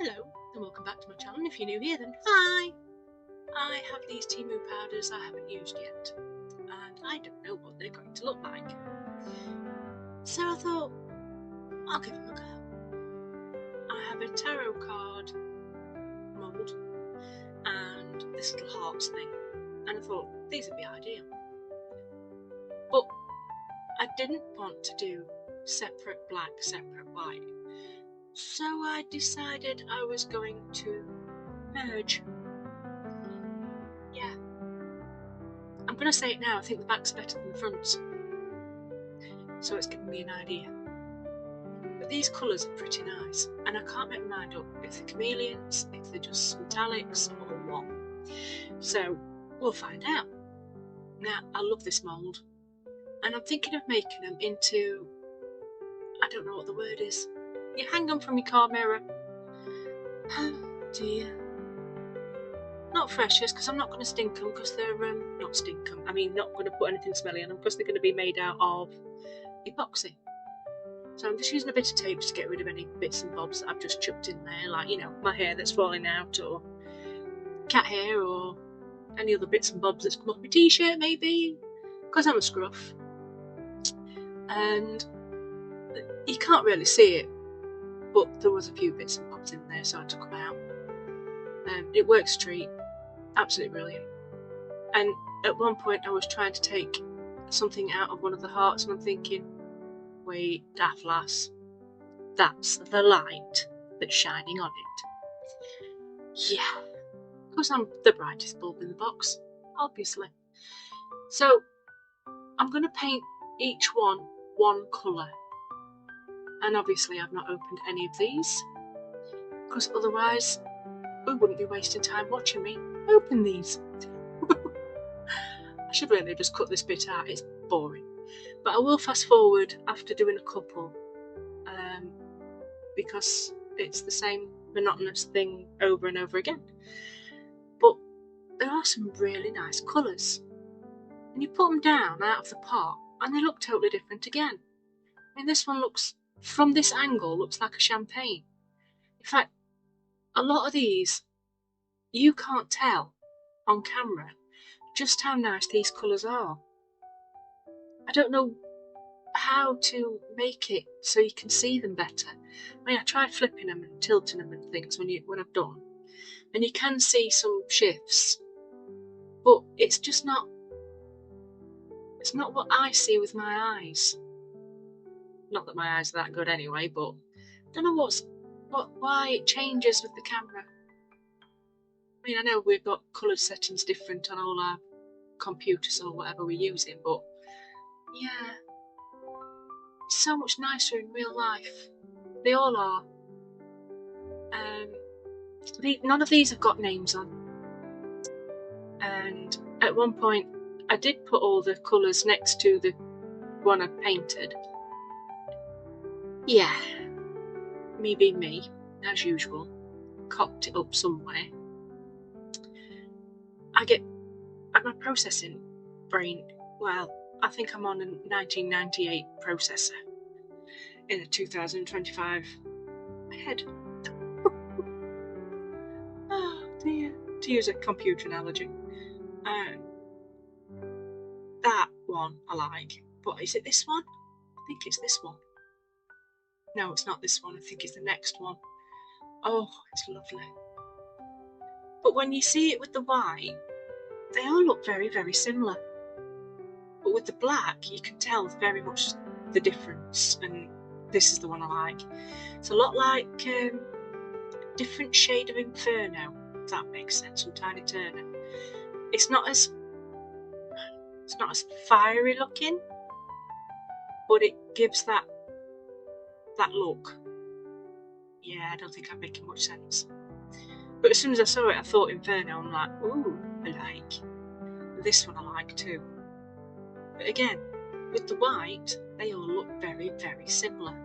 Hello and welcome back to my channel. If you're new here then hi! I have these Temu powders I haven't used yet and I don't know what they're going to look like. So I thought I'll give them a go. I have a tarot card mould and this little hearts thing and I thought these would be ideal. But I didn't want to do separate black, separate white. So I decided I was going to merge. Yeah. I'm going to say it now, I think the back's better than the front. So it's given me an idea. But these colours are pretty nice, and I can't make my mind up if they're chameleons, if they're just metallics, or what. So we'll find out. Now, I love this mould, and I'm thinking of making them into, I don't know what the word is. You hang them from your car mirror. Oh dear. Not freshers, because I'm not going to stink them, because they're, not stink them. I mean, not going to put anything smelly on them, because they're going to be made out of epoxy. So I'm just using a bit of tape to get rid of any bits and bobs that I've just chucked in there, like, you know, my hair that's falling out, or cat hair, or any other bits and bobs that's come off my t-shirt, maybe, because I'm a scruff. And you can't really see it, but there was a few bits and bobs in there, so I took them out. It works a treat, absolutely brilliant. And at one point I was trying to take something out of one of the hearts and I'm thinking, wait, daft lass, that's the light that's shining on it. Yeah, because I'm the brightest bulb in the box, obviously. So I'm going to paint each one colour. And obviously I've not opened any of these, because otherwise we wouldn't be wasting time watching me open these. I should really just cut this bit out, it's boring. But I will fast forward after doing a couple, because it's the same monotonous thing over and over again. But there are some really nice colours. And you put them down out of the pot and they look totally different again. I mean, this one looks, from this angle, looks like a champagne. In fact, a lot of these, you can't tell on camera just how nice these colours are. I don't know how to make it so you can see them better. I mean, I tried flipping them and tilting them and things when I've done, and you can see some shifts, but it's just not, it's not what I see with my eyes. Not that my eyes are that good anyway, but I don't know why it changes with the camera. I mean, I know we've got colour settings different on all our computers or whatever we're using, but yeah, it's so much nicer in real life. They all are. None of these have got names on. And at one point, I did put all the colours next to the one I painted. Yeah, me being me, as usual, cocked it up somewhere. My processing brain, well, I think I'm on a 1998 processor in a 2025 head. Oh dear, to use a computer analogy. That one I like, but is it this one? I think it's this one. No, it's not this one, I think it's the next one. Oh, it's lovely. But when you see it with the white, they all look very, very similar. But with the black, you can tell very much the difference, and this is the one I like. It's a lot like different shade of Inferno, if that makes sense, from Tiny Turner. It's not as fiery looking, but it gives that look. Yeah, I don't think I'm making much sense. But as soon as I saw it, I thought Inferno. I'm like, ooh, I like. This one I like too. But again, with the white, they all look very, very similar.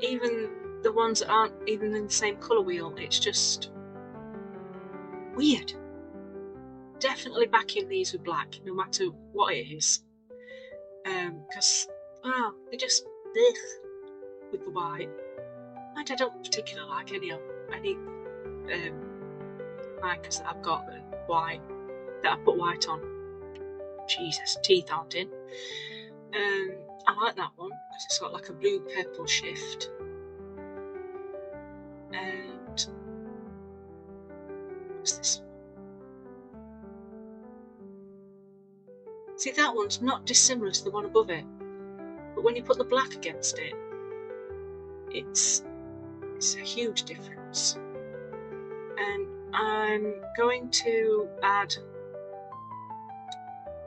Even the ones that aren't even in the same colour wheel, it's just weird. Definitely backing these with black, no matter what it is. Because, wow, they just, with the white. And I don't particularly like any micas that I've got that are white, that I put white on. Jesus, teeth aren't in. I like that one because it's got like a blue purple shift. And what's this? See, that one's not dissimilar to the one above it, but when you put the black against it, it's a huge difference. And I'm going to add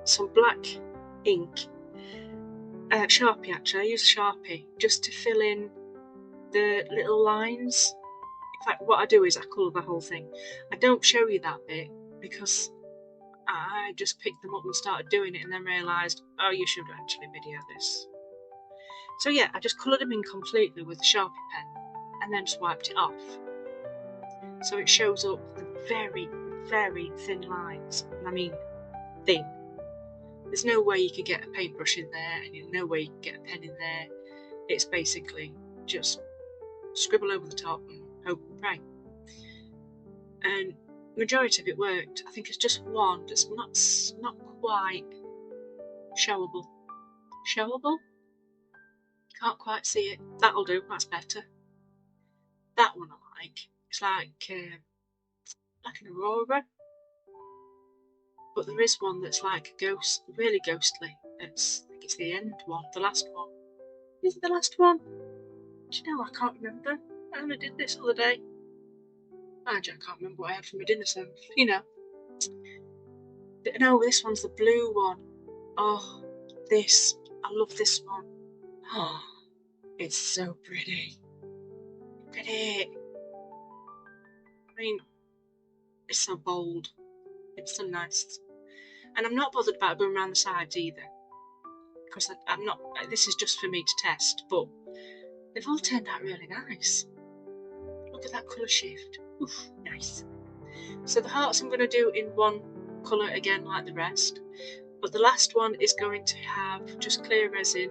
some black ink, Sharpie actually. I use Sharpie just to fill in the little lines. In fact, what I do is I colour the whole thing. I don't show you that bit because I just picked them up and started doing it and then realised, oh, you should actually video this. So yeah, I just coloured them in completely with a Sharpie pen and then just wiped it off. So it shows up the very, very thin lines. And I mean thin. There's no way you could get a paintbrush in there, and there's no way you can get a pen in there. It's basically just scribble over the top and hope and pray. And the majority of it worked. I think it's just one that's not quite showable. Showable? Can't quite see it. That'll do, that's better. That one I like. It's like an aurora. But there is one that's like a ghost, really ghostly. I think it's the end one, the last one. Is it the last one? Do you know, I can't remember. I only did this the other day. I can't remember what I had for my dinner, so, you know. No, this one's the blue one. Oh, this. I love this one. Oh, it's so pretty. Look at it. I mean, it's so bold. It's so nice. And I'm not bothered about going around the sides either. Because I'm not, this is just for me to test, but they've all turned out really nice. Look at that colour shift. Oof, nice. So the hearts I'm going to do in one colour again like the rest. But the last one is going to have just clear resin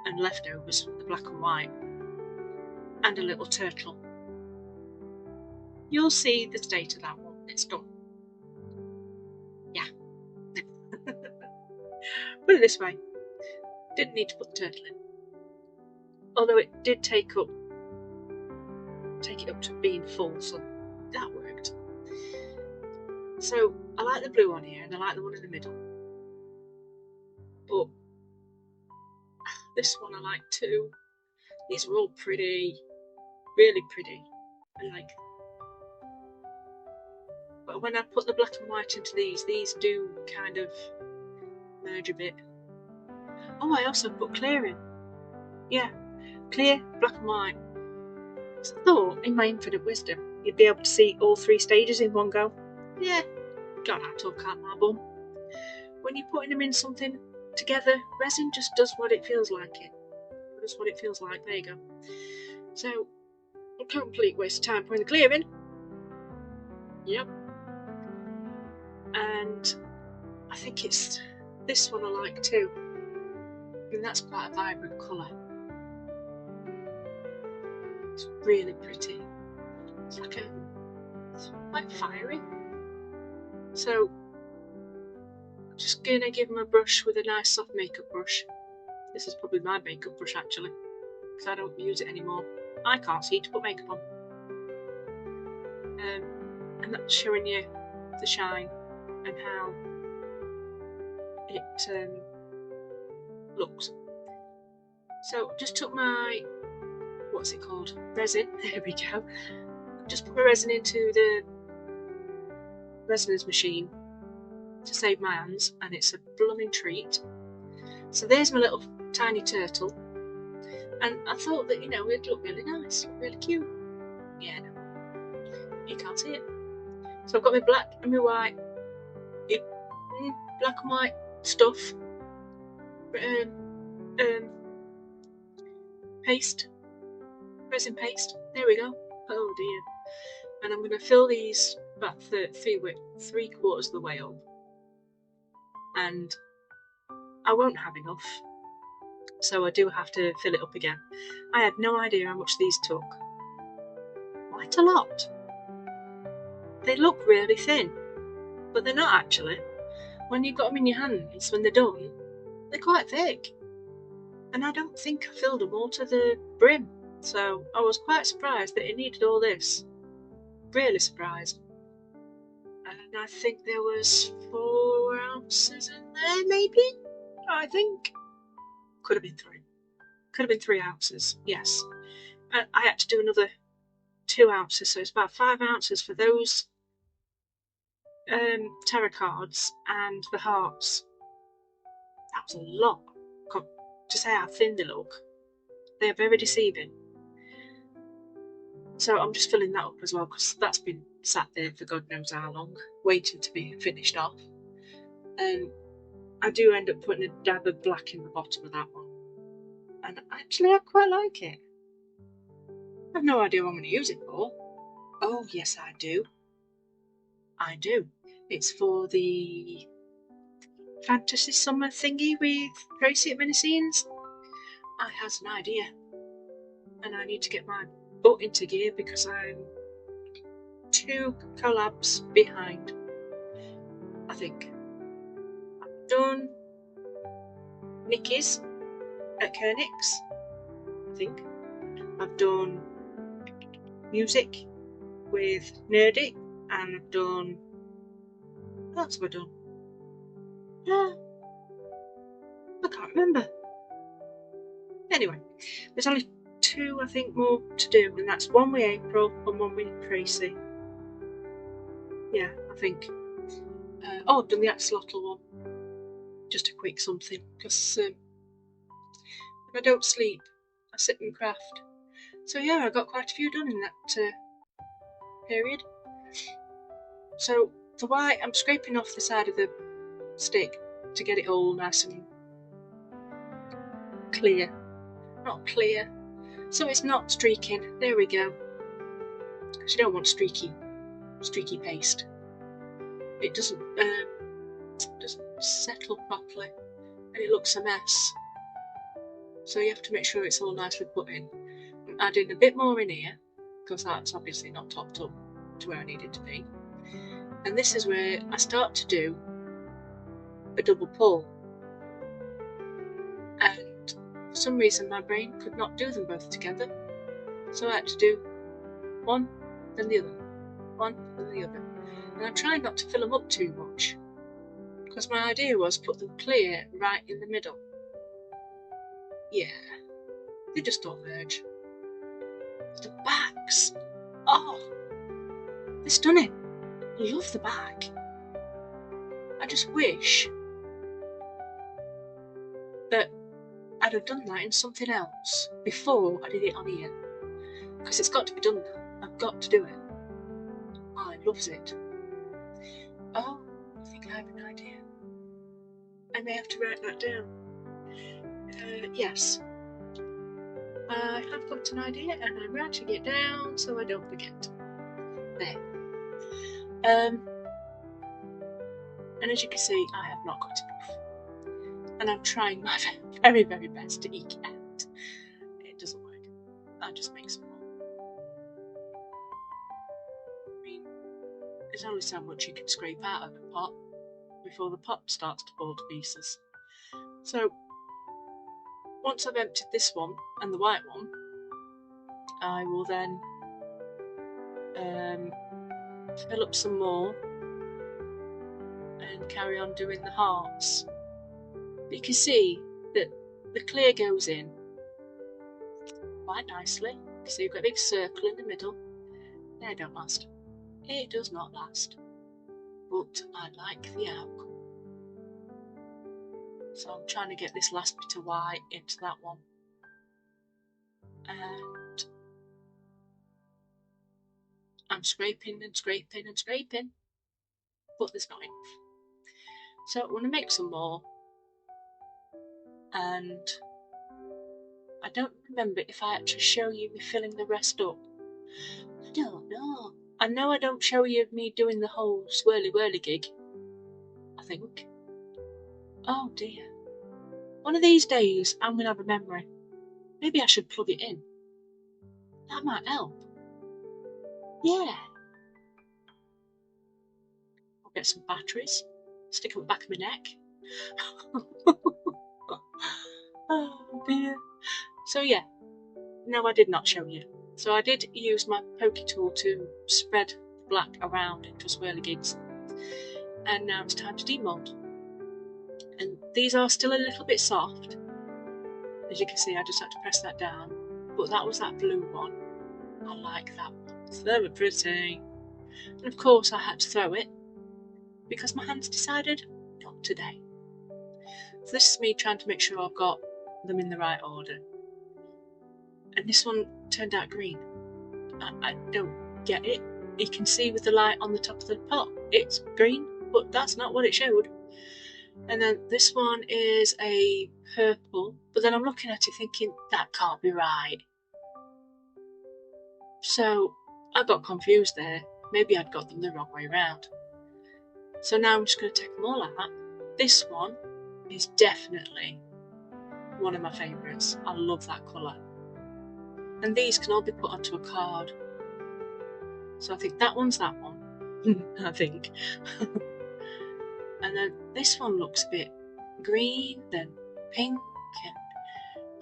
and leftovers from the black and white. And a little turtle. You'll see the state of that one. It's done. Yeah. Put it this way. Didn't need to put the turtle in. Although it did take it up to being full, so that worked. So I like the blue one here and I like the one in the middle. But this one I like too. These are all pretty, really pretty. I like them. But when I put the black and white into these do kind of merge a bit. Oh, I also put clear in. Yeah, clear, black and white. So I thought, in my infinite wisdom, you'd be able to see all three stages in one go. Yeah, God, I talk out my bum. When you're putting them in something together, resin just does what it feels like it. Does what it feels like. There you go. So, a complete waste of time putting the clear in. Yep. And I think it's this one I like too. And that's quite a vibrant colour. It's really pretty. It's like quite fiery. So I'm just gonna give them a brush with a nice soft makeup brush. This is probably my makeup brush actually, because I don't use it anymore. I can't see to put makeup on. And that's showing you the shine and how it looks. So just took my, what's it called? Resin. There we go. Just put my resin into the resiners machine to save my hands, and it's a blooming treat. So there's my little tiny turtle, and I thought that, you know, it'd look really nice, really cute. Yeah, no, you can't see it. So I've got my black and my white, black and white stuff, paste, resin paste. There we go. Oh dear. And I'm going to fill these about 3/4 of the way up, and I won't have enough, so I do have to fill it up again. I had no idea how much these took. quite a lot. They look really thin, but they're not actually. When you've got them in your hands, when they're done, they're quite thick. And I don't think I filled them all to the brim, so I was quite surprised that it needed all this. Really surprised. And I think there was 4 ounces in there, maybe? I think. Could have been 3. Could have been 3 ounces, yes. And I had to do another 2 ounces, so it's about 5 ounces for those tarot cards and the hearts. That was a lot. To say how thin they look, they are very deceiving. So I'm just filling that up as well, because that's been sat there for God knows how long, waiting to be finished off. And I do end up putting a dab of black in the bottom of that one. And actually I quite like it. I have no idea what I'm going to use it for. Oh yes, I do. I do. It's for the fantasy summer thingy with Tracy at Miniscenes. I has an idea. And I need to get my butt into gear because I'm 2 collabs behind, I think. I've done Nikki's at Kernick's, I think. I've done music with Nerdy, and I've done... what else have I done? I can't remember. Anyway, there's only 2, I think, more to do, and that's one with April and one with Tracy. Yeah, I think. Oh, I've done the axolotl one. Just a quick something, because if I don't sleep, I sit and craft. So yeah, I got quite a few done in that period. So the white, I'm scraping off the side of the stick to get it all nice and clear. Not clear, so it's not streaking. There we go. Because you don't want streaky paste. It doesn't settle properly, and it looks a mess. So you have to make sure it's all nicely put in. I'm adding a bit more in here because that's obviously not topped up to where I need it to be. And this is where I start to do a double pull. And for some reason my brain could not do them both together. So I had to do one, then the other. One, then the other. And I'm trying not to fill them up too much, because my idea was put them clear right in the middle. Yeah, they just don't merge. The backs, oh, they're stunning. I love the back. I just wish that I'd have done that in something else before I did it on here, because it's got to be done now. I've got to do it. Oh, I loves it. Oh, I think I have an idea. I may have to write that down. Yes. I have got an idea and I'm writing it down so I don't forget. There. And as you can see, I have not got enough. And I'm trying my very, very best to eke it out. It doesn't work. I just make some more. I mean, there's only so much you can scrape out of a pot before the pot starts to fall to pieces. So once I've emptied this one and the white one, I will then fill up some more and carry on doing the hearts. But you can see that the clear goes in quite nicely. You can see you've got a big circle in the middle. They don't last. It does not last. But I like the outcome. So I'm trying to get this last bit of white into that one. And I'm scraping and scraping and scraping, but there's not enough. So I want to make some more. And I don't remember if I actually show you me filling the rest up. I don't know. I know I don't show you me doing the whole swirly whirly gig, I think. Oh dear. One of these days I'm going to have a memory. Maybe I should plug it in. That might help. Yeah. I'll get some batteries, stick them at the back of my neck. Oh dear. So yeah, no, I did not show you. So I did use my pokey tool to spread the black around into swirly gigs. And now it's time to demould. And these are still a little bit soft. As you can see, I just had to press that down. But that was that blue one. I like that one. It's very pretty. And of course I had to throw it because my hands decided not today. So this is me trying to make sure I've got them in the right order. And this one turned out green. I don't get it. You can see with the light on the top of the pot, it's green, but that's not what it showed. And then this one is a purple, but then I'm looking at it thinking, that can't be right. So I got confused there. Maybe I'd got them the wrong way around. So now I'm just going to take them all out. This one is definitely one of my favourites. I love that colour. And these can all be put onto a card. So I think that one's that one. I think. And then this one looks a bit green, then pink, and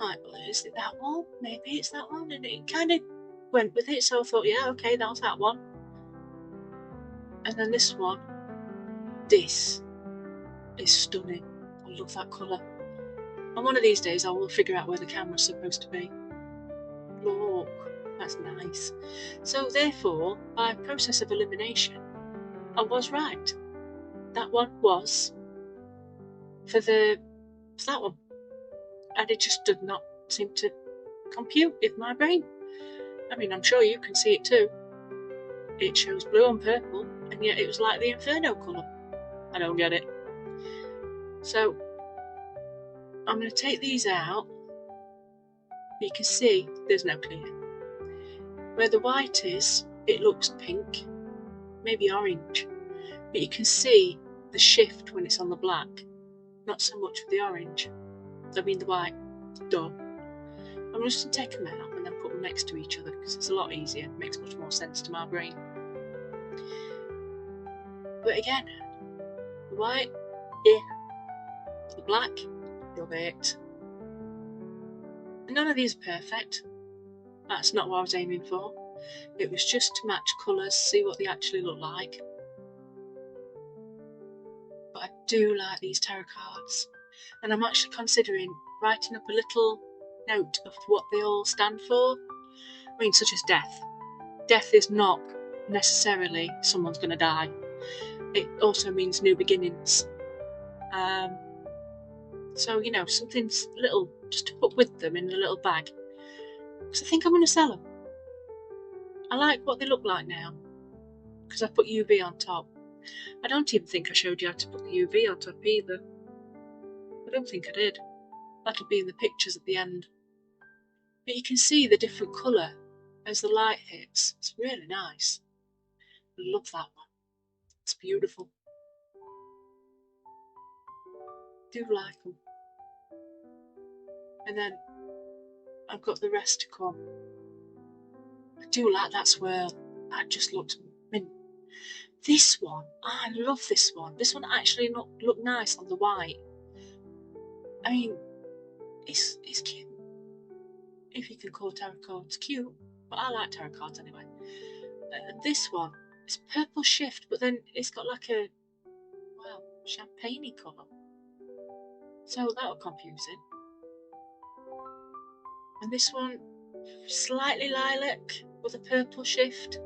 like, well, is it that one? Maybe it's that one. And it kind of went with it, so I thought, yeah, okay, that's that one. And then this one, this is stunning. I love that colour. And one of these days I will figure out where the camera's supposed to be. Look, that's nice. So therefore, by process of elimination, I was right. That one was for that one. And it just did not seem to compute with my brain. I mean, I'm sure you can see it too. It shows blue and purple, and yet it was like the Inferno colour. I don't get it. So I'm going to take these out. You can see there's no clear. Where the white is, it looks pink, maybe orange, but you can see the shift when it's on the black. Not so much with the orange. I mean the white. Duh. I'm just going to take them out and then put them next to each other because it's a lot easier. It makes much more sense to my brain. But again, the white, yeah. The black, love it. None of these are perfect. That's not what I was aiming for. It was just to match colours, see what they actually look like. But I do like these tarot cards. And I'm actually considering writing up a little note of what they all stand for. I mean, such as death. Death is not necessarily someone's going to die. It also means new beginnings. So, you know, something little just to put with them in a little bag. Because I think I'm going to sell them. I like what they look like now. Because I put UV on top. I don't even think I showed you how to put the UV on top either. I don't think I did. That'll be in the pictures at the end. But you can see the different colour as the light hits. It's really nice. I love that one. It's beautiful. I do like them. And then I've got the rest to come. I do like that swirl. That just looks mint. This one, I love this one. This one actually look nice on the white. I mean, it's cute. If you can call tarot cards cute, but I like tarot cards anyway. This one, it's purple shift, but then it's got like a, well, champagne-y colour. So that was confusing. And this one, slightly lilac with a purple shift,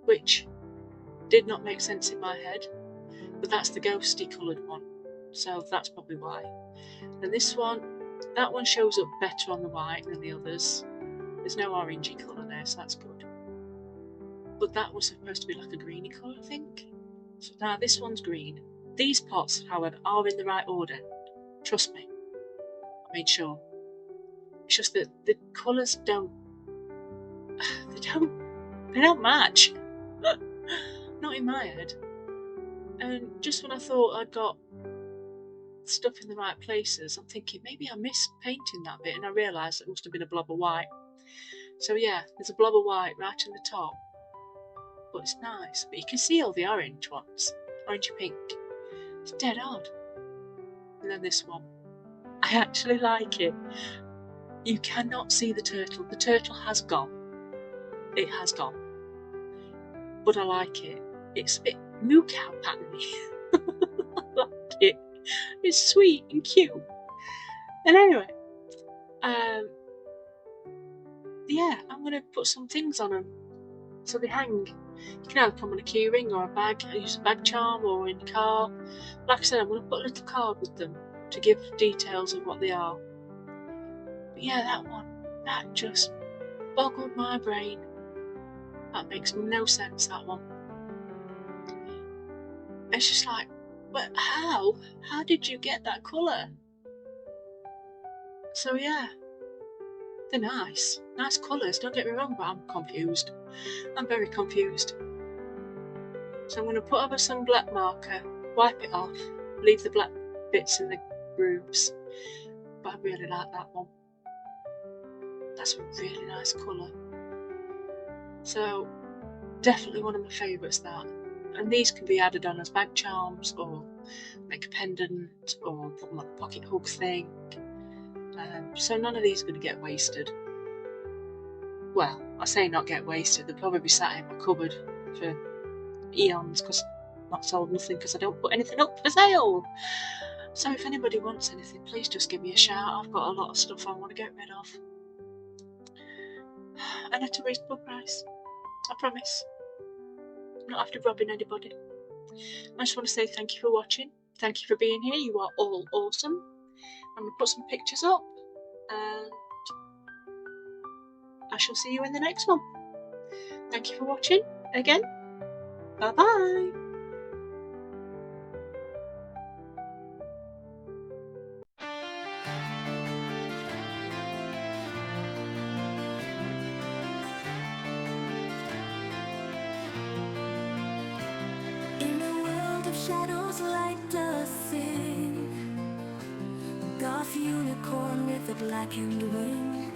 which did not make sense in my head, but that's the ghosty coloured one, so that's probably why. And this one, that one shows up better on the white than the others. There's no orangey colour there, so that's good. But that was supposed to be like a greeny colour, I think. So now this one's green. These pots, however, are in the right order. Trust me. I made sure. It's just that the colours don't match. Not in my head. And just when I thought I'd got stuff in the right places, I'm thinking maybe I missed painting that bit, and I realised it must have been a blob of white. So yeah, there's a blob of white right in the top, but it's nice. But you can see all the orange ones, orangey pink. It's dead odd. And then this one, I actually like it. You cannot see the turtle. The turtle has gone. It has gone. But I like it. It's a bit moo cow patterny. I like it. It's sweet and cute. And anyway, yeah, I'm going to put some things on them so they hang. You can either put them on a key ring or a bag, use a bag charm or in the car. Like I said, I'm going to put a little card with them to give details of what they are. But yeah, that one, that just boggled my brain. That makes no sense, that one. It's just like, but how? How did you get that colour? So yeah, they're nice. Nice colours, don't get me wrong, but I'm confused. I'm very confused. So I'm going to put over some black marker, wipe it off, leave the black bits in the grooves. But I really like that one. That's a really nice colour. So definitely one of my favourites, that. And these can be added on as bag charms or make a pendant or put them on a pocket hook thing. So none of these are going to get wasted. Well, I say not get wasted, they'll probably be sat in my cupboard for eons because I've not sold nothing because I don't put anything up for sale. So if anybody wants anything, please just give me a shout. I've got a lot of stuff I want to get rid of. And at a reasonable price. I promise. I'm not after robbing anybody. I just want to say thank you for watching. Thank you for being here. You are all awesome. I'm going to put some pictures up. And I shall see you in the next one. Thank you for watching again. Bye bye. In a world of shadows, light does sing. Golf unicorn with a blackened wing.